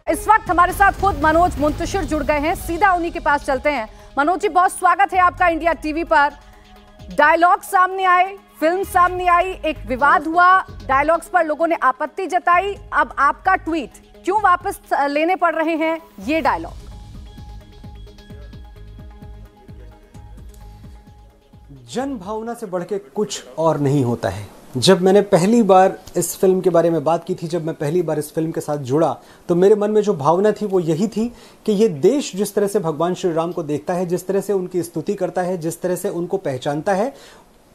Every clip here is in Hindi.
इस वक्त हमारे साथ खुद मनोज मुंतशिर जुड़ गए हैं, सीधा उन्हीं के पास चलते हैं। मनोज जी, बहुत स्वागत है आपका इंडिया टीवी पर। डायलॉग सामने आए, फिल्म सामने आई, एक विवाद हुआ, डायलॉग्स पर लोगों ने आपत्ति जताई। अब आपका ट्वीट, क्यों वापस लेने पड़ रहे हैं ये डायलॉग? जन भावना से बढ़ के कुछ और नहीं होता है। जब मैंने पहली बार इस फिल्म के बारे में बात की थी, जब मैं पहली बार इस फिल्म के साथ जुड़ा, तो मेरे मन में जो भावना थी वो यही थी कि ये देश जिस तरह से भगवान श्री राम को देखता है, जिस तरह से उनकी स्तुति करता है, जिस तरह से उनको पहचानता है,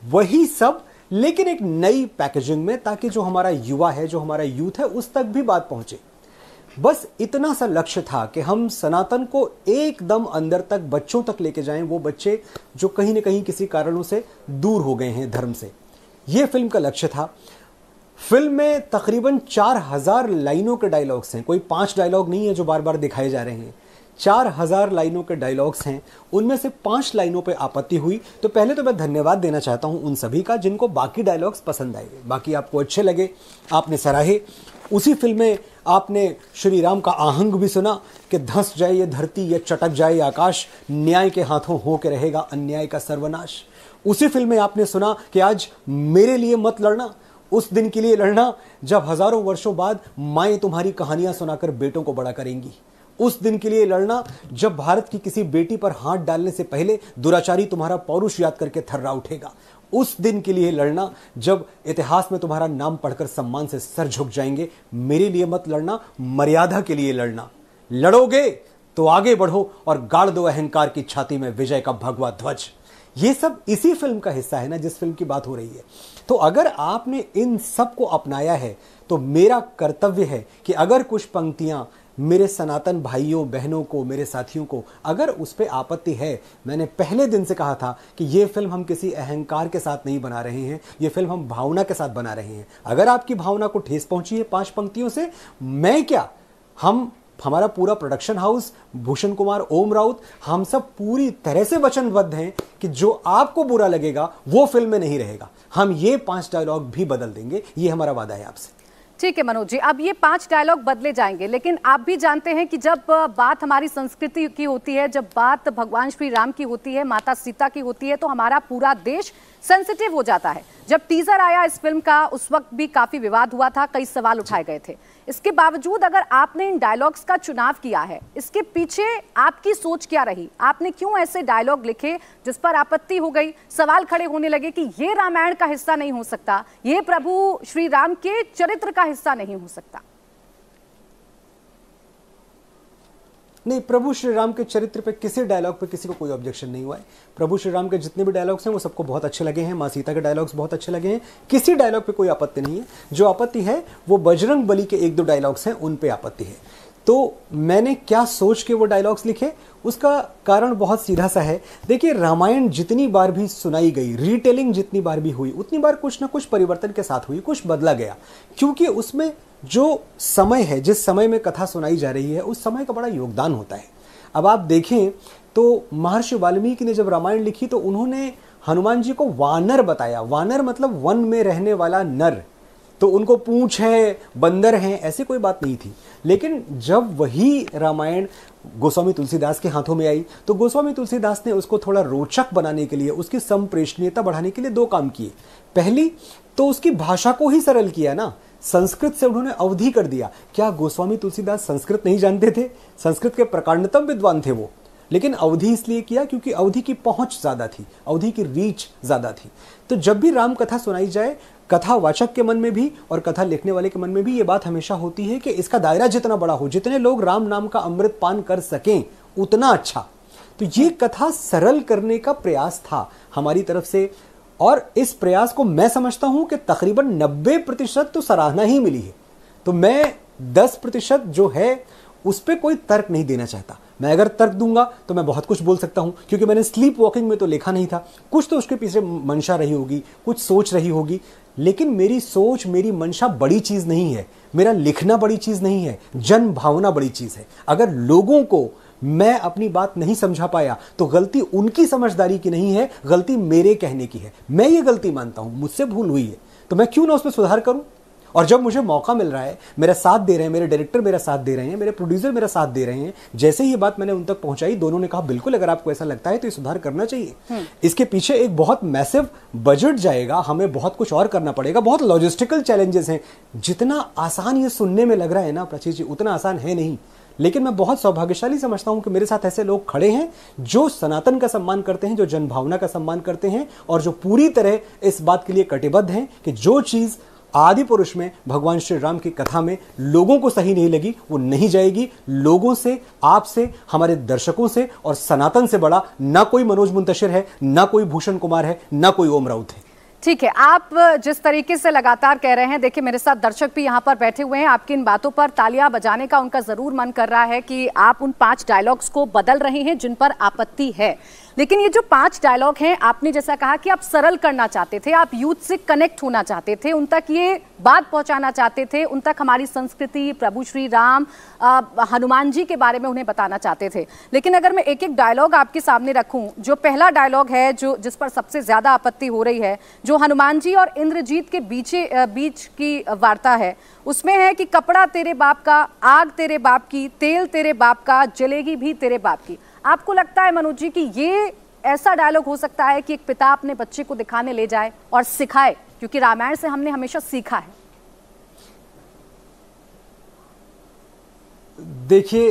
वही सब लेकिन एक नई पैकेजिंग में, ताकि जो हमारा युवा है, जो हमारा यूथ है, उस तक भी बात पहुंचे। बस इतना सा लक्ष्य था कि हम सनातन को एकदम अंदर तक, बच्चों तक लेके जाएं, वो बच्चे जो कहीं ना कहीं किसी कारणों से दूर हो गए हैं धर्म से। यह फिल्म का लक्ष्य था। फिल्म में तकरीबन 4000 लाइनों के डायलॉग्स हैं, कोई 5 डायलॉग नहीं है जो बार बार दिखाए जा रहे हैं। 4000 लाइनों के डायलॉग्स हैं, उनमें से 5 लाइनों पे आपत्ति हुई। तो पहले तो मैं धन्यवाद देना चाहता हूं उन सभी का जिनको बाकी डायलॉग्स पसंद आए, बाकी आपको अच्छे लगे, आपने सराहे। उसी फिल्म में आपने श्री राम का आहंग भी सुना कि धंस जाए ये धरती, ये चटक जाए आकाश, न्याय के हाथों हो के रहेगा अन्याय का सर्वनाश। उसी फिल्म में आपने सुना कि आज मेरे लिए मत लड़ना, उस दिन के लिए लड़ना जब हजारों वर्षों बाद माएं तुम्हारी कहानियां सुनाकर बेटों को बड़ा करेंगी। उस दिन के लिए लड़ना जब भारत की किसी बेटी पर हाथ डालने से पहले दुराचारी तुम्हारा पौरुष याद करके थर्रा उठेगा। उस दिन के लिए लड़ना जब इतिहास में तुम्हारा नाम पढ़कर सम्मान से सर झुक जाएंगे। मेरे लिए मत लड़ना, मर्यादा के लिए लड़ना। लड़ोगे तो आगे बढ़ो और गाड़ दो अहंकार की छाती में विजय का भगवा ध्वज। ये सब इसी फिल्म का हिस्सा है ना, जिस फिल्म की बात हो रही है। तो अगर आपने इन सब को अपनाया है तो मेरा कर्तव्य है कि अगर कुछ पंक्तियां मेरे सनातन भाइयों बहनों को, मेरे साथियों को अगर उस पर आपत्ति है, मैंने पहले दिन से कहा था कि ये फिल्म हम किसी अहंकार के साथ नहीं बना रहे हैं, ये फिल्म हम भावना के साथ बना रहे हैं। अगर आपकी भावना को ठेस पहुंची है 5 पंक्तियों से, मैं क्या, हमारा पूरा प्रोडक्शन हाउस, भूषण कुमार, ओम राउत, हम सब पूरी तरह से वचनबद्ध हैं कि जो आपको बुरा लगेगा वो फिल्म में नहीं रहेगा। हम ये 5 डायलॉग भी बदल देंगे, ये हमारा वादा है आपसे। ठीक है मनोज जी, अब ये 5 डायलॉग बदले जाएंगे, लेकिन आप भी जानते हैं कि जब बात हमारी संस्कृति की होती है, जब बात भगवान श्री राम की होती है, माता सीता की होती है, तो हमारा पूरा देश सेंसिटिव हो जाता है। जब टीजर आया इस फिल्म का, उस वक्त भी काफी विवाद हुआ था, कई सवाल उठाए गए थे। इसके बावजूद अगर आपने इन डायलॉग्स का चुनाव किया है, इसके पीछे आपकी सोच क्या रही? आपने क्यों ऐसे डायलॉग लिखे जिस पर आपत्ति हो गई, सवाल खड़े होने लगे कि ये रामायण का हिस्सा नहीं हो सकता, ये प्रभु श्री राम के चरित्र का हिस्सा नहीं हो सकता? नहीं, प्रभु श्री राम के चरित्र पे किसी डायलॉग पे किसी को कोई ऑब्जेक्शन नहीं हुआ है। प्रभु श्री राम के जितने भी डायलॉग्स हैं वो सबको बहुत अच्छे लगे हैं। माँ सीता के डायलॉग्स बहुत अच्छे लगे हैं, किसी डायलॉग पे कोई आपत्ति नहीं है। जो आपत्ति है वो बजरंग बली के 1-2 डायलॉग्स हैं, उन पे आपत्ति है। तो मैंने क्या सोच के वो डायलॉग्स लिखे, उसका कारण बहुत सीधा सा है। देखिए, रामायण जितनी बार भी सुनाई गई, रीटेलिंग जितनी बार भी हुई, उतनी बार कुछ ना कुछ परिवर्तन के साथ हुई, कुछ बदला गया, क्योंकि उसमें जो समय है, जिस समय में कथा सुनाई जा रही है, उस समय का बड़ा योगदान होता है। अब आप देखें तो महर्षि वाल्मीकि ने जब रामायण लिखी तो उन्होंने हनुमान जी को वानर बताया। वानर मतलब वन में रहने वाला नर, तो उनको पूंछ है, बंदर हैं, ऐसी कोई बात नहीं थी। लेकिन जब वही रामायण गोस्वामी तुलसीदास के हाथों में आई तो गोस्वामी तुलसीदास ने उसको थोड़ा रोचक बनाने के लिए, उसकी संप्रेषणीयता बढ़ाने के लिए 2 काम किए। पहली तो उसकी भाषा को ही सरल किया ना, संस्कृत से उन्होंने अवधी कर दिया। क्या गोस्वामी तुलसीदास संस्कृत नहीं जानते थे? संस्कृत के प्रकांडतम विद्वान थे वो, लेकिन अवधि इसलिए किया क्योंकि अवधि की पहुंच ज्यादा थी, अवधि की रीच ज्यादा थी। तो जब भी राम कथा सुनाई जाए, कथावाचक के मन में भी और कथा लिखने वाले के मन में भी ये बात हमेशा होती है कि इसका दायरा जितना बड़ा हो, जितने लोग राम नाम का अमृत पान कर सकें, उतना अच्छा। तो ये कथा सरल करने का प्रयास था हमारी तरफ से, और इस प्रयास को मैं समझता हूं कि तकरीबन 90% तो सराहना ही मिली है। तो मैं 10% जो है उस पर कोई तर्क नहीं देना चाहता। मैं अगर तर्क दूंगा तो मैं बहुत कुछ बोल सकता हूं, क्योंकि मैंने स्लीप वॉकिंग में तो लिखा नहीं था। कुछ तो उसके पीछे मंशा रही होगी, कुछ सोच रही होगी, लेकिन मेरी सोच, मेरी मंशा बड़ी चीज नहीं है, मेरा लिखना बड़ी चीज नहीं है, जन भावना बड़ी चीज है। अगर लोगों को मैं अपनी बात नहीं समझा पाया तो गलती उनकी समझदारी की नहीं है, गलती मेरे कहने की है। मैं ये गलती मानता हूं, मुझसे भूल हुई है, तो मैं क्यों ना उसमें सुधार करूं। और जब मुझे मौका मिल रहा है, मेरा साथ दे रहे हैं, मेरे डायरेक्टर मेरा साथ दे रहे हैं, मेरे प्रोड्यूसर मेरा साथ दे रहे हैं, जैसे ही ये बात मैंने उन तक पहुंचाई, दोनों ने कहा बिल्कुल अगर आपको ऐसा लगता है तो ये सुधार करना चाहिए। इसके पीछे एक बहुत मैसिव बजट जाएगा, हमें बहुत कुछ और करना पड़ेगा, बहुत लॉजिस्टिकल चैलेंजेस हैं। जितना आसान ये सुनने में लग रहा है ना प्राची जी, उतना आसान है नहीं। लेकिन मैं बहुत सौभाग्यशाली समझता हूं कि मेरे साथ ऐसे लोग खड़े हैं जो सनातन का सम्मान करते हैं, जो जनभावना का सम्मान करते हैं और जो पूरी तरह इस बात के लिए कटिबद्ध हैं कि जो चीज आदि पुरुष में भगवान श्री राम की कथा में लोगों को सही नहीं लगी, वो नहीं जाएगी। लोगों से, आपसे, हमारे दर्शकों से और सनातन से बड़ा ना कोई मनोज मुंतशिर है, ना कोई भूषण कुमार है, ना कोई ओम राउत है। ठीक है, आप जिस तरीके से लगातार कह रहे हैं, देखिए मेरे साथ दर्शक भी यहाँ पर बैठे हुए हैं, आपकी इन बातों पर तालियां बजाने का उनका जरूर मन कर रहा है कि आप उन 5 डायलॉग्स को बदल रहे हैं जिन पर आपत्ति है। लेकिन ये जो 5 डायलॉग हैं, आपने जैसा कहा कि आप सरल करना चाहते थे, आप यूथ से कनेक्ट होना चाहते थे, उन तक ये बात पहुंचाना चाहते थे, उन तक हमारी संस्कृति, प्रभु श्री राम, हनुमान जी के बारे में उन्हें बताना चाहते थे। लेकिन अगर मैं एक एक डायलॉग आपके सामने रखूं, जो पहला डायलॉग है जो जिस पर सबसे ज्यादा आपत्ति हो रही है, जो हनुमान जी और इंद्रजीत के बीच की वार्ता है, उसमें है कि कपड़ा तेरे बाप का, आग तेरे बाप की, तेल तेरे बाप का, जलेगी भी तेरे बाप की। आपको लगता है मनोज जी कि ये ऐसा डायलॉग हो सकता है कि एक पिता अपने बच्चे को दिखाने ले जाए और सिखाए? क्योंकि रामायण से हमने हमेशा सीखा है। देखिए,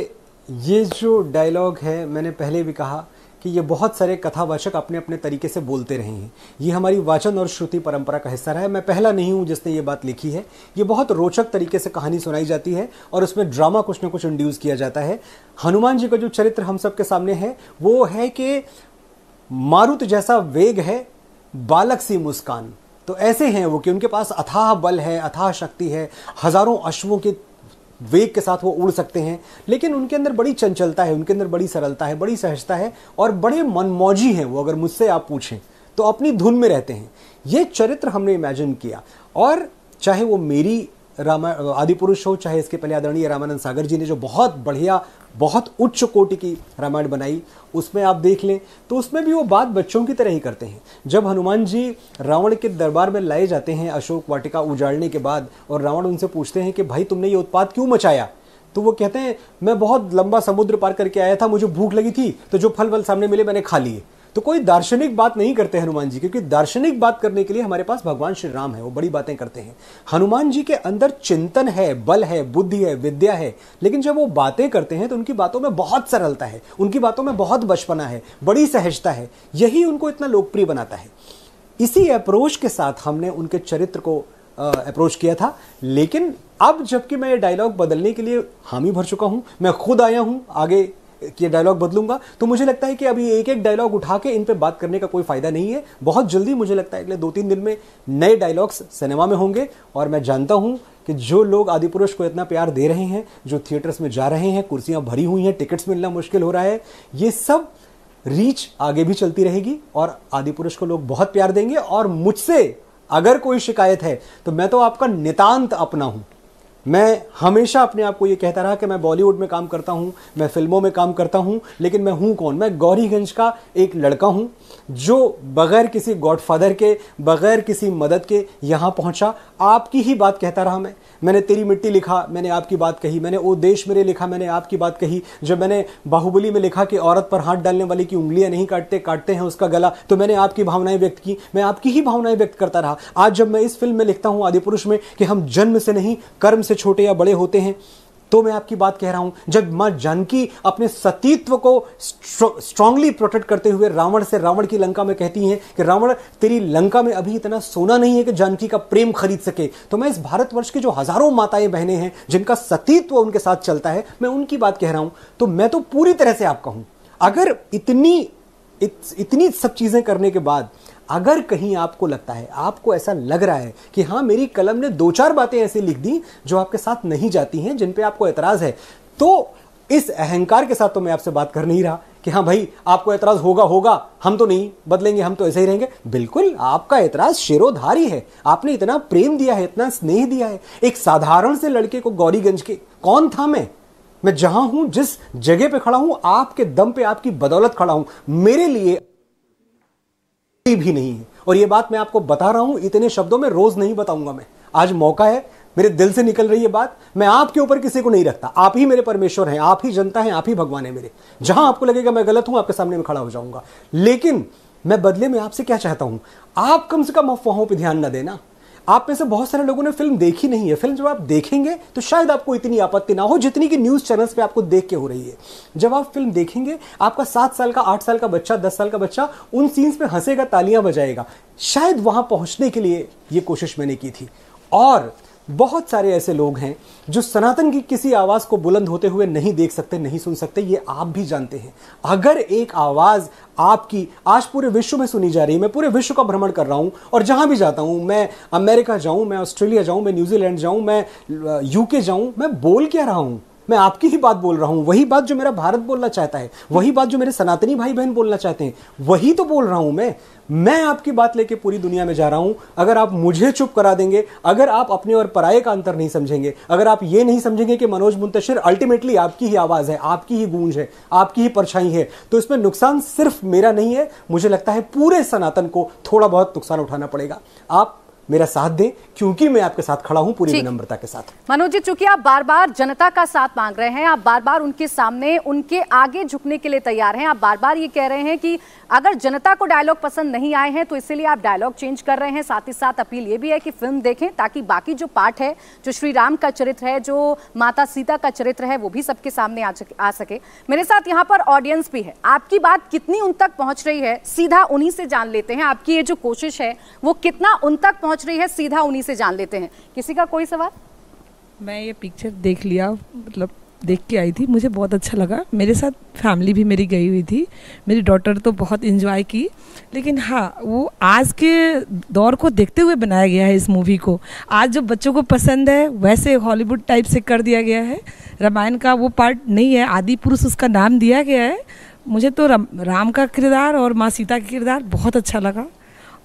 ये जो डायलॉग है, मैंने पहले भी कहा कि ये बहुत सारे कथावाचक अपने अपने तरीके से बोलते रहे हैं। ये हमारी वाचन और श्रुति परंपरा का हिस्सा रहा है। मैं पहला नहीं हूं जिसने ये बात लिखी है। ये बहुत रोचक तरीके से कहानी सुनाई जाती है और उसमें ड्रामा कुछ न कुछ इंड्यूस किया जाता है। हनुमान जी का जो चरित्र हम सबके सामने है, वो है कि मारुत जैसा वेग है, बालक सी मुस्कान। तो ऐसे हैं वो कि उनके पास अथाह बल है, अथाह शक्ति है, हजारों अश्वों के वेग के साथ वो उड़ सकते हैं, लेकिन उनके अंदर बड़ी चंचलता है, उनके अंदर बड़ी सरलता है, बड़ी सहजता है और बड़े मनमौजी हैं वो। अगर मुझसे आप पूछें तो अपनी धुन में रहते हैं। ये चरित्र हमने इमेजिन किया और चाहे वो मेरी आदि पुरुष हो, चाहे इसके पहले आदरणीय रामानंद सागर जी ने जो बहुत बढ़िया, बहुत उच्च कोटि की रामायण बनाई, उसमें आप देख लें तो उसमें भी वो बात बच्चों की तरह ही करते हैं। जब हनुमान जी रावण के दरबार में लाए जाते हैं अशोक वाटिका उजाड़ने के बाद, और रावण उनसे पूछते हैं कि भाई तुमने ये उत्पात क्यों मचाया, तो वो कहते हैं मैं बहुत लंबा समुद्र पार करके आया था, मुझे भूख लगी थी, तो जो फल वल सामने मिले मैंने खा लिए। तो कोई दार्शनिक बात नहीं करते हनुमान जी, क्योंकि दार्शनिक बात करने के लिए हमारे पास भगवान श्री राम है, वो बड़ी बातें करते हैं। हनुमान जी के अंदर चिंतन है, बल है, बुद्धि है, विद्या है, लेकिन जब वो बातें करते हैं तो उनकी बातों में बहुत सरलता है, उनकी बातों में बहुत बचपना है, बड़ी सहजता है। यही उनको इतना लोकप्रिय बनाता है। इसी अप्रोच के साथ हमने उनके चरित्र को अप्रोच किया था। लेकिन अब जबकि मैं ये डायलॉग बदलने के लिए हामी भर चुका हूं, मैं खुद आया हूं आगे कि डायलॉग बदलूंगा, तो मुझे लगता है कि अभी एक एक डायलॉग उठा के इन पे बात करने का कोई फायदा नहीं है। बहुत जल्दी मुझे लगता है अगले 2-3 दिन में नए डायलॉग्स सिनेमा में होंगे और मैं जानता हूं कि जो लोग आदि पुरुष को इतना प्यार दे रहे हैं, जो थिएटर्स में जा रहे हैं, कुर्सियां भरी हुई हैं, टिकट्स मिलना मुश्किल हो रहा है, ये सब रीच आगे भी चलती रहेगी और आदि पुरुष को लोग बहुत प्यार देंगे। और मुझसे अगर कोई शिकायत है तो मैं तो आपका नितांत अपना हूं। मैं हमेशा अपने आप को ये कहता रहा कि मैं बॉलीवुड में काम करता हूं, मैं फिल्मों में काम करता हूं, लेकिन मैं हूं कौन? मैं गौरीगंज का एक लड़का हूं जो बगैर किसी गॉडफादर के, बगैर किसी मदद के यहां पहुंचा। आपकी ही बात कहता रहा मैंने तेरी मिट्टी लिखा, मैंने आपकी बात कही। मैंने ओ देश मेरे लिखा, मैंने आपकी बात कही। जब मैंने बाहुबली में लिखा कि औरत पर हाथ डालने वाली की उंगलियां नहीं काटते, काटते हैं उसका गला, तो मैंने आपकी भावनाएं व्यक्त की। मैं आपकी ही भावनाएं व्यक्त करता रहा। आज जब मैं इस फिल्म में लिखता हूं आदि पुरुष में कि हम जन्म से नहीं कर्म से छोटे या बड़े होते हैं, तो मैं आपकी बात कह रहा हूं। जब मां जानकी अपने सतीत्व को स्ट्रांगली प्रोटेक्ट करते हुए रावण से, रावण की लंका में कहती हैं कि रावण तेरी लंका में अभी इतना सोना नहीं है कि जानकी का प्रेम खरीद सके, तो मैं इस भारतवर्ष की जो हजारों माताएं बहनें हैं जिनका सतीत्व उनके साथ चलता है, मैं उनकी बात कह रहा हूं। तो मैं तो पूरी तरह से आपका हूं। अगर इतनी सब चीजें करने के बाद अगर कहीं आपको लगता है, आपको ऐसा लग रहा है कि हाँ मेरी कलम ने 2-4 बातें ऐसी लिख दी जो आपके साथ नहीं जाती हैं, जिन पे आपको एतराज है, तो इस अहंकार के साथ तो मैं आपसे बात कर नहीं रहा कि हाँ भाई आपको एतराज होगा, हम तो नहीं बदलेंगे, हम तो ऐसे ही रहेंगे। बिल्कुल, आपका एतराज शिरोधारी है। आपने इतना प्रेम दिया है, इतना स्नेह दिया है एक साधारण से लड़के को। गौरीगंज के कौन था मैं जहां हूं, जिस जगह पे खड़ा हूं, आपके दम पे, आपकी बदौलत खड़ा हूं। मेरे लिए भी नहीं है। और ये बात मैं आपको बता रहा हूं इतने शब्दों में, रोज नहीं बताऊंगा मैं। आज मौका है, मेरे दिल से निकल रही है बात। मैं आपके ऊपर किसी को नहीं रखता, आप ही मेरे परमेश्वर हैं, आप ही जनता हैं, आप ही भगवान है मेरे। जहां आपको लगेगा मैं गलत हूं, आपके सामने में खड़ा हो जाऊंगा। लेकिन मैं बदले में आपसे क्या चाहता हूं, आप कम से कम अफवाहों पर ध्यान न देना। आप में से बहुत सारे लोगों ने फिल्म देखी नहीं है। फिल्म जब आप देखेंगे तो शायद आपको इतनी आपत्ति ना हो जितनी कि न्यूज चैनल्स पे आपको देख के हो रही है। जब आप फिल्म देखेंगे, आपका 7 साल का, 8 साल का बच्चा, 10 साल का बच्चा उन सीन्स पे हंसेगा, तालियां बजाएगा। शायद वहां पहुंचने के लिए ये कोशिश मैंने की थी। और बहुत सारे ऐसे लोग हैं जो सनातन की किसी आवाज को बुलंद होते हुए नहीं देख सकते, नहीं सुन सकते। ये आप भी जानते हैं। अगर एक आवाज आपकी आज पूरे विश्व में सुनी जा रही है, मैं पूरे विश्व का भ्रमण कर रहा हूं और जहां भी जाता हूं, मैं अमेरिका जाऊं, मैं ऑस्ट्रेलिया जाऊं, मैं न्यूजीलैंड जाऊं, मैं यूके जाऊं, मैं बोल क्या रहा हूं? मैं आपकी ही बात बोल रहा हूं। वही बात जो मेरा भारत बोलना चाहता है, वही बात जो मेरे सनातनी भाई बहन बोलना चाहते हैं, वही तो बोल रहा हूं मैं आपकी बात लेके पूरी दुनिया में जा रहा हूं। अगर आप मुझे चुप करा देंगे, अगर आप अपने और पराये का अंतर नहीं समझेंगे, अगर आप ये नहीं समझेंगे कि मनोज मुंतशिर अल्टीमेटली आपकी ही आवाज है, आपकी ही गूंज है, आपकी ही परछाई है, तो इसमें नुकसान सिर्फ मेरा नहीं है, मुझे लगता है पूरे सनातन को थोड़ा बहुत नुकसान उठाना पड़ेगा। आप मेरा साथ दें, क्योंकि मैं आपके साथ खड़ा हूं पूरी विनम्रता के साथ। मनोज जी, चूंकि आप बार बार जनता का साथ मांग रहे हैं, आप बार बार उनके सामने, उनके आगे झुकने के लिए तैयार हैं, आप बार बार ये कह रहे हैं कि अगर जनता को डायलॉग पसंद नहीं आए हैं तो इसीलिए आप डायलॉग चेंज कर रहे हैं। साथ ही साथ अपील ये भी है कि फिल्म देखें ताकि बाकी जो पार्ट है, जो श्री राम का चरित्र है, जो माता सीता का चरित्र है, वो भी सबके सामने आ सके। मेरे साथ यहाँ पर ऑडियंस भी है। आपकी बात कितनी उन तक पहुंच रही है, सीधा उन्हीं से जान लेते हैं। आपकी ये जो कोशिश है वो कितना उन तक पहुंच रही है, सीधा उन्हीं से जान लेते हैं। किसी का कोई सवाल? मैं ये पिक्चर देख लिया, मतलब देख के आई थी, मुझे बहुत अच्छा लगा। मेरे साथ फैमिली भी मेरी गई हुई थी, मेरी डॉटर तो बहुत एंजॉय की। लेकिन हाँ, वो आज के दौर को देखते हुए बनाया गया है इस मूवी को। आज जो बच्चों को पसंद है वैसे हॉलीवुड टाइप से कर दिया गया है। रामायण का वो पार्ट नहीं है, आदि पुरुष उसका नाम दिया गया है। मुझे तो राम का किरदार और माँ सीता का किरदार बहुत अच्छा लगा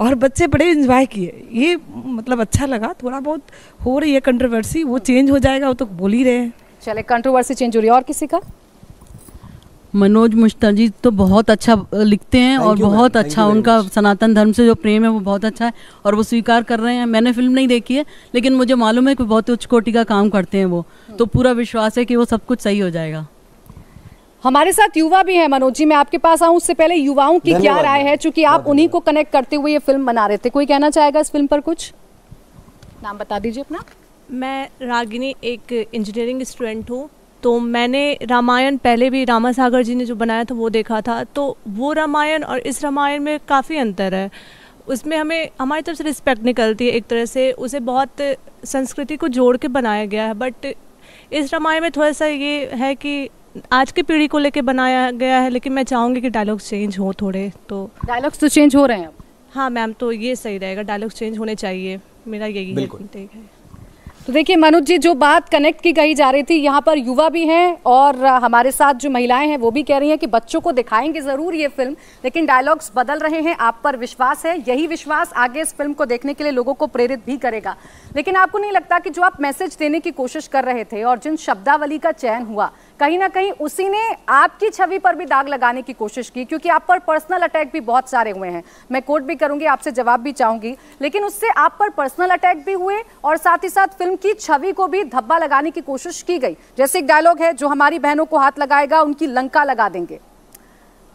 और बच्चे बड़े एंजॉय किए। ये मतलब अच्छा लगा। थोड़ा बहुत हो रही है कंट्रोवर्सी, वो चेंज हो जाएगा, वो तो बोल ही रहे हैं। चले, कंट्रोवर्सी चेंज हो रही है। और किसी का? मनोज मुश्ताक जी तो बहुत अच्छा लिखते हैं और बहुत अच्छा उनका सनातन धर्म से जो प्रेम है वो बहुत अच्छा है और वो स्वीकार कर रहे हैं। मैंने फिल्म नहीं देखी है लेकिन मुझे मालूम है कि बहुत उच्च कोटि का काम करते हैं वो, तो पूरा विश्वास है कि वो सब कुछ सही हो जाएगा। हमारे साथ युवा भी है। मनोज जी, मैं आपके पास आऊं उससे पहले युवाओं की क्या राय है, चूंकि आप उन्हीं को कनेक्ट करते हुए ये फिल्म बना रहे थे। कोई कहना चाहेगा इस फिल्म पर कुछ? नाम बता दीजिए अपना। मैं रागिनी, एक इंजीनियरिंग स्टूडेंट हूँ। तो मैंने रामायण पहले भी रामा सागर जी ने जो बनाया था वो देखा था। तो वो रामायण और इस रामायण में काफ़ी अंतर है। उसमें हमें हमारी तरफ से रिस्पेक्ट निकलती है, एक तरह से उसे बहुत संस्कृति को जोड़ के बनाया गया है। बट इस रामायण में थोड़ा सा ये है कि आज की पीढ़ी को लेके बनाया गया है, लेकिन मैं चाहूँगी कि डायलॉग्स चेंज हो थोड़े। तो डायलॉग्स तो चेंज हो रहे हैं अब? हाँ मैम, तो ये सही रहेगा, डायलॉग्स चेंज होने चाहिए, मेरा यही है। तो देखिए मनोज जी, जो बात कनेक्ट की कही जा रही थी, यहाँ पर युवा भी हैं और हमारे साथ जो महिलाएं हैं वो भी कह रही हैं कि बच्चों को दिखाएंगे ज़रूर ये फिल्म, लेकिन डायलॉग्स बदल रहे हैं। आप पर विश्वास है, यही विश्वास आगे इस फिल्म को देखने के लिए लोगों को प्रेरित भी करेगा। लेकिन आपको नहीं लगता कि जो आप मैसेज देने की कोशिश कर रहे थे और जिन शब्दावली का चयन हुआ, कहीं ना कहीं उसी ने आपकी छवि पर भी दाग लगाने की कोशिश की? क्योंकि आप पर पर्सनल अटैक भी बहुत सारे हुए हैं, मैं कोट भी करूंगी, आपसे जवाब भी चाहूंगी, लेकिन उससे आप पर पर्सनल अटैक भी हुए और साथ ही साथ फिल्म की छवि को भी धब्बा लगाने की कोशिश की गई। जैसे एक डायलॉग है, जो हमारी बहनों को हाथ लगाएगा उनकी लंका लगा देंगे।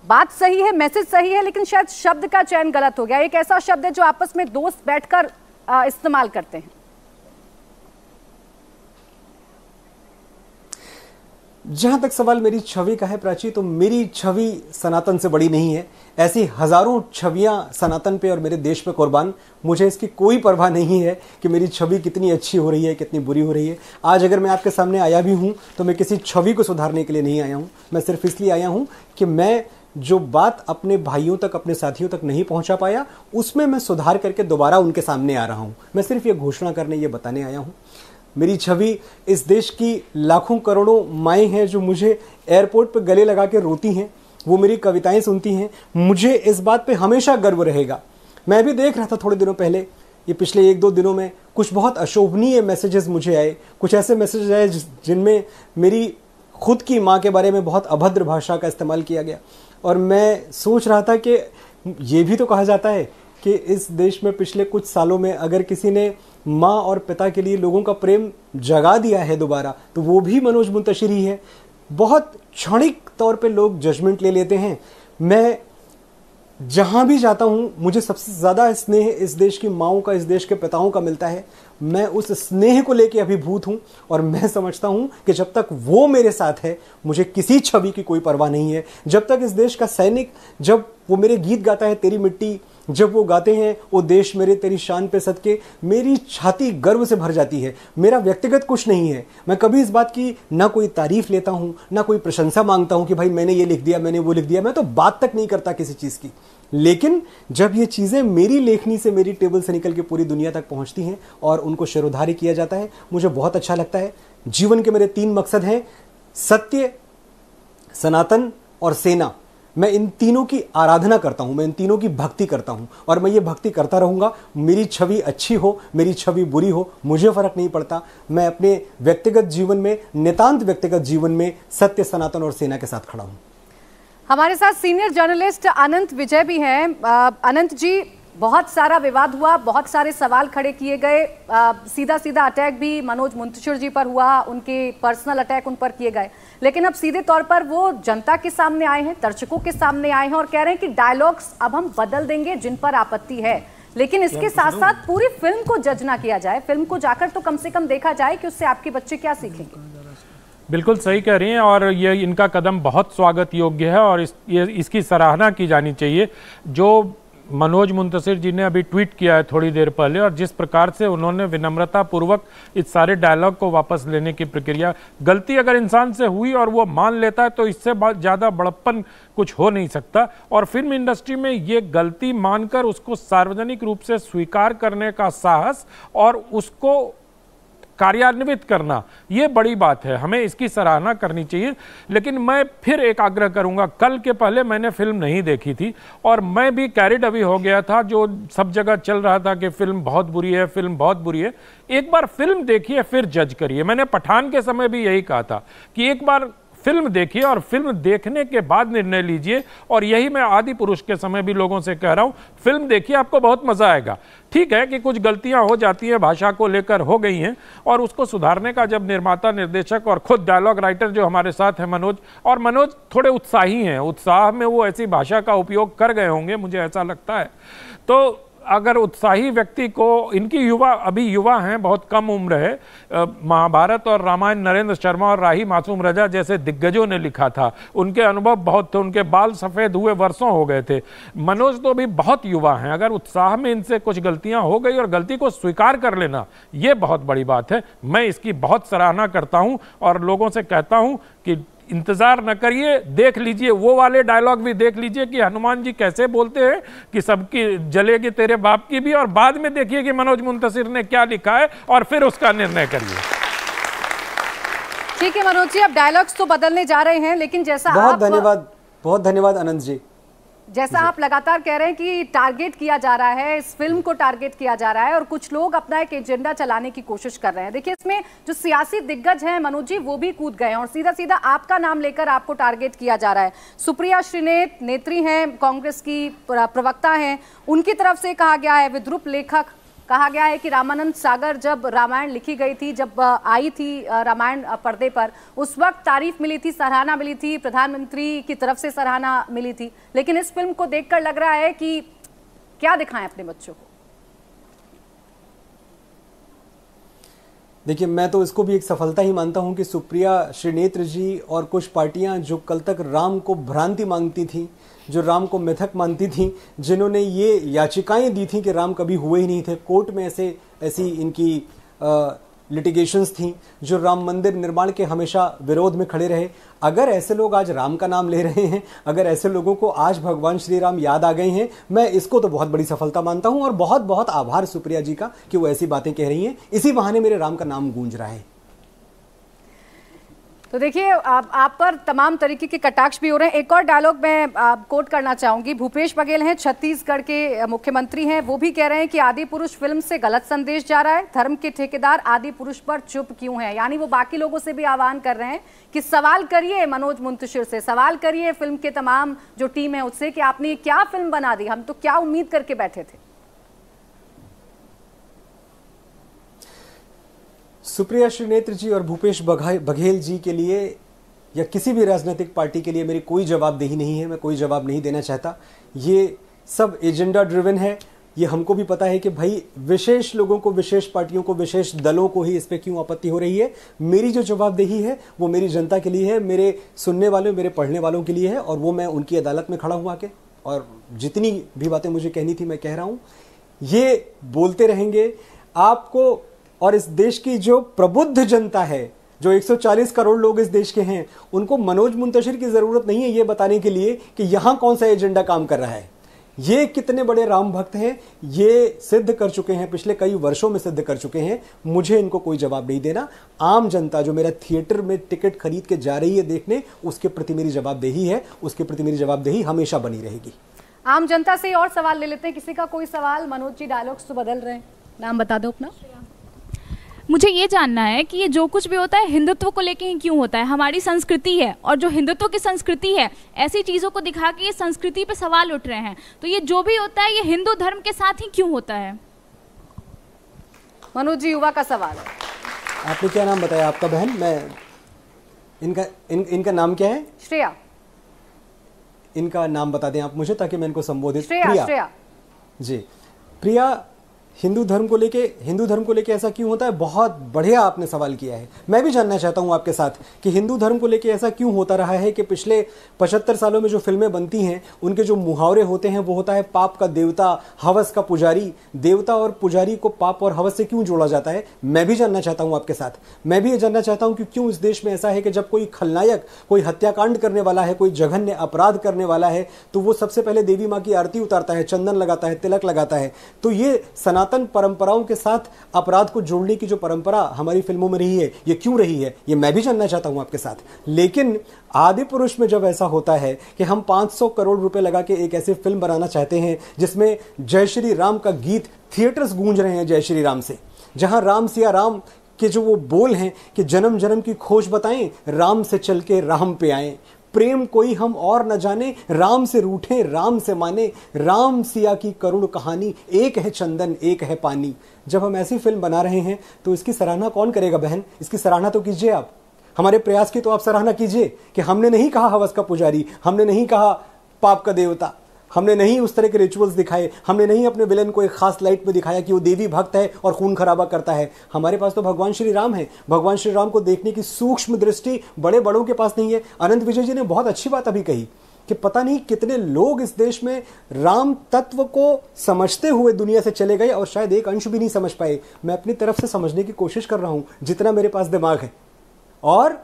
बात सही है, मैसेज सही है, लेकिन शायद शब्द का चयन गलत हो गया। एक ऐसा शब्द है जो आपस में दोस्त बैठकर इस्तेमाल करते हैं। जहां तक सवाल मेरी छवि का है प्राची, तो मेरी छवि सनातन से बड़ी नहीं है। ऐसी हजारों छवियां सनातन पे और मेरे देश पे कुर्बान। मुझे इसकी कोई परवाह नहीं है कि मेरी छवि कितनी अच्छी हो रही है, कितनी बुरी हो रही है। आज अगर मैं आपके सामने आया भी हूं तो मैं किसी छवि को सुधारने के लिए नहीं आया हूं। मैं सिर्फ इसलिए आया हूं कि मैं जो बात अपने भाइयों तक, अपने साथियों तक नहीं पहुंचा पाया, उसमें मैं सुधार करके दोबारा उनके सामने आ रहा हूं। मैं सिर्फ ये घोषणा करने, ये बताने आया हूं। मेरी छवि इस देश की लाखों करोड़ों माएँ हैं जो मुझे एयरपोर्ट पर गले लगा के रोती हैं, वो मेरी कविताएं सुनती हैं। मुझे इस बात पे हमेशा गर्व रहेगा। मैं भी देख रहा था थोड़े दिनों पहले, ये पिछले 1-2 दिनों में कुछ बहुत अशोभनीय मैसेजेस मुझे आए। कुछ ऐसे मैसेज आए जिनमें मेरी खुद की माँ के बारे में बहुत अभद्र भाषा का इस्तेमाल किया गया। और मैं सोच रहा था कि ये भी तो कहा जाता है कि इस देश में पिछले कुछ सालों में अगर किसी ने माँ और पिता के लिए लोगों का प्रेम जगा दिया है दोबारा, तो वो भी मनोज मुंतशिर ही है। बहुत क्षणिक तौर पे लोग जजमेंट ले लेते हैं। मैं जहां भी जाता हूं मुझे सबसे ज्यादा स्नेह इस देश की माँओं का, इस देश के पिताओं का मिलता है। मैं उस स्नेह को लेके अभिभूत हूं और मैं समझता हूं कि जब तक वो मेरे साथ है मुझे किसी छवि की कोई परवाह नहीं है। जब तक इस देश का सैनिक, जब वो मेरे गीत गाता है तेरी मिट्टी, जब वो गाते हैं ओ देश मेरे तेरी शान पे सदके, मेरी छाती गर्व से भर जाती है। मेरा व्यक्तिगत कुछ नहीं है, मैं कभी इस बात की ना कोई तारीफ लेता हूं ना कोई प्रशंसा मांगता हूं कि भाई मैंने ये लिख दिया, मैंने वो लिख दिया, मैं तो बात तक नहीं करता किसी चीज की। लेकिन जब ये चीजें मेरी लेखनी से, मेरी टेबल से निकल के पूरी दुनिया तक पहुंचती हैं और उनको शिरोधार्य किया जाता है, मुझे बहुत अच्छा लगता है। जीवन के मेरे 3 मकसद हैं, सत्य, सनातन और सेना। मैं इन तीनों की आराधना करता हूं, मैं इन तीनों की भक्ति करता हूं और मैं ये भक्ति करता रहूंगा। मेरी छवि अच्छी हो, मेरी छवि बुरी हो, मुझे फर्क नहीं पड़ता। मैं अपने व्यक्तिगत जीवन में, नितांत व्यक्तिगत जीवन में सत्य, सनातन और सेना के साथ खड़ा हूं। हमारे साथ सीनियर जर्नलिस्ट अनंत विजय भी हैं। अनंत जी, बहुत सारा विवाद हुआ, बहुत सारे सवाल खड़े किए गए, सीधा सीधा अटैक भी मनोज मुंतशिर जी पर हुआ, उनके पर्सनल अटैक उन पर किए गए, लेकिन अब सीधे तौर पर वो जनता के सामने आए हैं, दर्शकों के सामने आए हैं और कह रहे हैं कि डायलॉग्स अब हम बदल देंगे जिन पर आपत्ति है। लेकिन इसके साथ साथ पूरी फिल्म को जज ना किया जाए, फिल्म को जाकर तो कम से कम देखा जाए कि उससे आपके बच्चे क्या सीखेंगे। बिल्कुल सही कह रही हैं और ये इनका कदम बहुत स्वागत योग्य है और इसकी सराहना की जानी चाहिए। जो मनोज मुंतशिर जी ने अभी ट्वीट किया है थोड़ी देर पहले और जिस प्रकार से उन्होंने विनम्रता पूर्वक इस सारे डायलॉग को वापस लेने की प्रक्रिया, गलती अगर इंसान से हुई और वो मान लेता है तो इससे ज़्यादा बड़प्पन कुछ हो नहीं सकता। और फिल्म इंडस्ट्री में ये गलती मानकर उसको सार्वजनिक रूप से स्वीकार करने का साहस और उसको कार्यान्वित करना, ये बड़ी बात है, हमें इसकी सराहना करनी चाहिए। लेकिन मैं फिर एक आग्रह करूंगा, कल के पहले मैंने फिल्म नहीं देखी थी और मैं भी कैरिड अभी हो गया था, जो सब जगह चल रहा था कि फिल्म बहुत बुरी है, फिल्म बहुत बुरी है। एक बार फिल्म देखिए फिर जज करिए। मैंने पठान के समय भी यही कहा था कि एक बार फिल्म देखिए और फिल्म देखने के बाद निर्णय लीजिए, और यही मैं आदि पुरुष के समय भी लोगों से कह रहा हूं, फिल्म देखिए, आपको बहुत मजा आएगा। ठीक है कि कुछ गलतियां हो जाती हैं, भाषा को लेकर हो गई हैं, और उसको सुधारने का जब निर्माता, निर्देशक और खुद डायलॉग राइटर जो हमारे साथ हैं मनोज थोड़े उत्साही हैं, उत्साह में वो ऐसी भाषा का उपयोग कर गए होंगे, मुझे ऐसा लगता है। तो अगर उत्साही व्यक्ति को, इनकी अभी युवा हैं, बहुत कम उम्र है, महाभारत और रामायण नरेंद्र शर्मा और राही मासूम रजा जैसे दिग्गजों ने लिखा था, उनके अनुभव बहुत थे, उनके बाल सफ़ेद हुए वर्षों हो गए थे। मनोज तो अभी बहुत युवा हैं, अगर उत्साह में इनसे कुछ गलतियां हो गई और गलती को स्वीकार कर लेना, ये बहुत बड़ी बात है। मैं इसकी बहुत सराहना करता हूँ और लोगों से कहता हूँ कि इंतजार न करिए, देख लीजिए, वो वाले डायलॉग भी देख लीजिए कि हनुमान जी कैसे बोलते हैं कि सबकी जलेगी तेरे बाप की भी, और बाद में देखिए कि मनोज मुंतशिर ने क्या लिखा है और फिर उसका निर्णय करिए। ठीक है मनोज जी, अब डायलॉग्स तो बदलने जा रहे हैं, लेकिन जैसा बहुत धन्यवाद अनंत जी। जैसा आप लगातार कह रहे हैं कि टारगेट किया जा रहा है, इस फिल्म को टारगेट किया जा रहा है और कुछ लोग अपना एक एजेंडा चलाने की कोशिश कर रहे हैं। देखिए, इसमें जो सियासी दिग्गज हैं मनोज जी, वो भी कूद गए हैं और सीधा सीधा आपका नाम लेकर आपको टारगेट किया जा रहा है। सुप्रिया श्रीनेत नेत्री हैं, कांग्रेस की प्रवक्ता हैं, उनकी तरफ से कहा गया है, विद्रूप लेखक कहा गया है कि रामानंद सागर जब रामायण लिखी गई थी, जब आई थी रामायण पर्दे पर, उस वक्त तारीफ मिली थी, सराहना मिली थी, प्रधानमंत्री की तरफ से सराहना मिली थी, लेकिन इस फिल्म को देखकर लग रहा है कि क्या दिखाएं अपने बच्चों को। देखिए, मैं तो इसको भी एक सफलता ही मानता हूं कि सुप्रिया श्रीनेत्र जी और कुछ पार्टियां जो कल तक राम को भ्रांति मांगती थी, जो राम को मिथक मानती थी, जिन्होंने ये याचिकाएं दी थी कि राम कभी हुए ही नहीं थे, कोर्ट में ऐसी इनकी लिटिगेशंस थी, जो राम मंदिर निर्माण के हमेशा विरोध में खड़े रहे, अगर ऐसे लोग आज राम का नाम ले रहे हैं, अगर ऐसे लोगों को आज भगवान श्री राम याद आ गए हैं, मैं इसको तो बहुत बड़ी सफलता मानता हूं और बहुत बहुत आभार सुप्रिया जी का कि वो ऐसी बातें कह रही हैं। इसी बहाने मेरे राम का नाम गूंज रहा है। तो देखिए, आप पर तमाम तरीके के कटाक्ष भी हो रहे हैं। एक और डायलॉग मैं कोट करना चाहूंगी। भूपेश बघेल हैं, छत्तीसगढ़ के मुख्यमंत्री हैं, वो भी कह रहे हैं कि आदि पुरुष फिल्म से गलत संदेश जा रहा है, धर्म के ठेकेदार आदि पुरुष पर चुप क्यों हैं। यानी वो बाकी लोगों से भी आह्वान कर रहे हैं कि सवाल करिए मनोज मुंतशिर से, सवाल करिए फिल्म के तमाम जो टीम है उससे कि आपने क्या फिल्म बना दी, हम तो क्या उम्मीद करके बैठे थे। सुप्रिया श्रीनेत्र जी और भूपेश बघेल जी के लिए या किसी भी राजनीतिक पार्टी के लिए मेरी कोई जवाबदेही नहीं है, मैं कोई जवाब नहीं देना चाहता। ये सब एजेंडा ड्रिवन है। ये हमको भी पता है कि भाई विशेष लोगों को, विशेष पार्टियों को, विशेष दलों को ही इस पे क्यों आपत्ति हो रही है। मेरी जो जवाबदेही है वो मेरी जनता के लिए है, मेरे सुनने वालों, मेरे पढ़ने वालों के लिए है, और वो मैं उनकी अदालत में खड़ा हूं आके, और जितनी भी बातें मुझे कहनी थी मैं कह रहा हूं। ये बोलते रहेंगे आपको, और इस देश की जो प्रबुद्ध जनता है, जो 140 करोड़ लोग इस देश के हैं, उनको मनोज मुंतशिर की जरूरत नहीं है ये बताने के लिए कि यहां कौन सा एजेंडा काम कर रहा है। ये कितने बड़े राम भक्त हैं ये सिद्ध कर चुके हैं, पिछले कई वर्षों में सिद्ध कर चुके हैं। मुझे इनको कोई जवाब नहीं देना। आम जनता जो मेरा थिएटर में टिकट खरीद के जा रही है देखने, उसके प्रति मेरी जवाबदेही है, उसके प्रति मेरी जवाबदेही हमेशा बनी रहेगी। आम जनता से और सवाल ले लेते हैं। किसी का कोई सवाल? मनोज जी डायलॉग्स तो बदल रहे हैं, नाम बता दो अपना। मुझे ये जानना है कि ये जो कुछ भी होता है हिंदुत्व को लेके ही क्यों होता है? हमारी संस्कृति है, और जो हिंदुत्व की संस्कृति है, ऐसी चीज़ों को दिखा के ये संस्कृति पे सवाल उठ रहे हैं। तो ये जो भी होता है ये हिंदू धर्म के साथ ही क्यों होता है? मनोज जी, युवा का सवाल है। आपने क्या नाम बताया आपका बहन? मैं इनका नाम क्या है? श्रेया। इनका नाम बता दें आप मुझे ताकि मैं इनको संबोधित। श्रेया जी। प्रिया, हिंदू धर्म को लेके ऐसा क्यों होता है? बहुत बढ़िया आपने सवाल किया है। मैं भी जानना चाहता हूं आपके साथ कि हिंदू धर्म को लेके ऐसा क्यों होता रहा है कि पिछले 75 सालों में जो फिल्में बनती हैं उनके जो मुहावरे होते हैं वो होता है पाप का देवता, हवस का पुजारी। देवता और पुजारी को पाप और हवस से क्यों जोड़ा जाता है? मैं भी जानना चाहता हूं आपके साथ। मैं भी ये जानना चाहता हूं कि क्यों इस देश में ऐसा है कि जब कोई खलनायक, कोई हत्याकांड करने वाला है, कोई जघन्य अपराध करने वाला है, तो वो सबसे पहले देवी माँ की आरती उतारता है, चंदन लगाता है, तिलक लगाता है। तो ये सनातन परंपराओं के साथ अपराध को जोड़ने की जो परंपरा हमारी फिल्मों में रही है, ये क्यों रही है, ये मैं भी जानना चाहता हूं आपके साथ। लेकिन आदि पुरुष में जब ऐसा होता है कि हम 500 करोड़ रुपए लगा के एक ऐसी फिल्म बनाना चाहते हैं जिसमें जय श्री राम का गीत थिएटर्स गूंज रहे हैं जय श्री राम से, जहां राम सिया राम के जो वो बोल हैं कि जन्म जन्म की खोज बताएं, राम से चल के राम पे आए, प्रेम कोई हम और न जाने, राम से रूठे राम से माने, राम सिया की करुण कहानी, एक है चंदन एक है पानी। जब हम ऐसी फिल्म बना रहे हैं तो इसकी सराहना कौन करेगा बहन? इसकी सराहना तो कीजिए आप, हमारे प्रयास की तो आप सराहना कीजिए कि हमने नहीं कहा हवस का पुजारी, हमने नहीं कहा पाप का देवता, हमने नहीं उस तरह के रिचुअल्स दिखाए, हमने नहीं अपने विलेन को एक खास लाइट में दिखाया कि वो देवी भक्त है और खून खराबा करता है। हमारे पास तो भगवान श्री राम है। भगवान श्री राम को देखने की सूक्ष्म दृष्टि बड़े बड़ों के पास नहीं है। अनंत विजय जी ने बहुत अच्छी बात अभी कही कि पता नहीं कितने लोग इस देश में राम तत्व को समझते हुए दुनिया से चले गए और शायद एक अंश भी नहीं समझ पाए। मैं अपनी तरफ से समझने की कोशिश कर रहा हूं जितना मेरे पास दिमाग है। और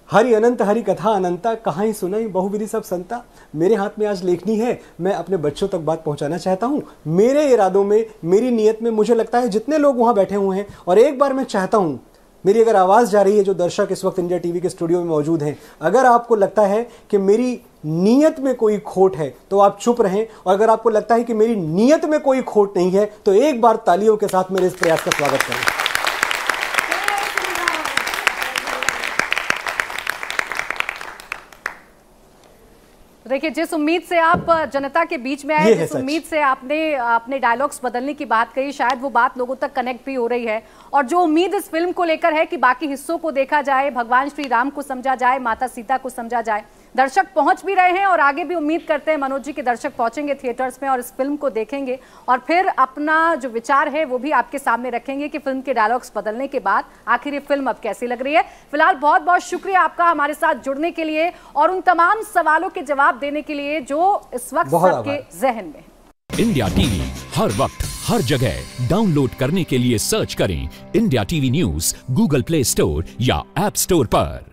हरि अनंत हरि कथा अनंता, कहाँ ही सुनाई बहुविधि सब संता। मेरे हाथ में आज लेखनी है, मैं अपने बच्चों तक बात पहुंचाना चाहता हूं। मेरे इरादों में, मेरी नीयत में, मुझे लगता है जितने लोग वहां बैठे हुए हैं, और एक बार मैं चाहता हूं मेरी अगर आवाज जा रही है, जो दर्शक इस वक्त इंडिया टीवी के स्टूडियो में मौजूद हैं, अगर आपको लगता है कि मेरी नीयत में कोई खोट है तो आप चुप रहें, और अगर आपको लगता है कि मेरी नीयत में कोई खोट नहीं है तो एक बार तालियों के साथ मेरे इस प्रयास का स्वागत करें। देखिए, जिस उम्मीद से आप जनता के बीच में आए, जिस उम्मीद से आपने अपने डायलॉग्स बदलने की बात कही, शायद वो बात लोगों तक कनेक्ट भी हो रही है। और जो उम्मीद इस फिल्म को लेकर है कि बाकी हिस्सों को देखा जाए, भगवान श्री राम को समझा जाए, माता सीता को समझा जाए, दर्शक पहुंच भी रहे हैं और आगे भी उम्मीद करते हैं मनोज जी के दर्शक पहुंचेंगे थिएटर्स में और इस फिल्म को देखेंगे और फिर अपना जो विचार है वो भी आपके सामने रखेंगे कि फिल्म के डायलॉग्स बदलने के बाद आखिर ये फिल्म अब कैसी लग रही है। फिलहाल बहुत बहुत शुक्रिया आपका हमारे साथ जुड़ने के लिए और उन तमाम सवालों के जवाब देने के लिए जो इस वक्त सबके जहन में। इंडिया टीवी हर वक्त हर जगह डाउनलोड करने के लिए सर्च करें India TV news Google play store या ऐप स्टोर पर।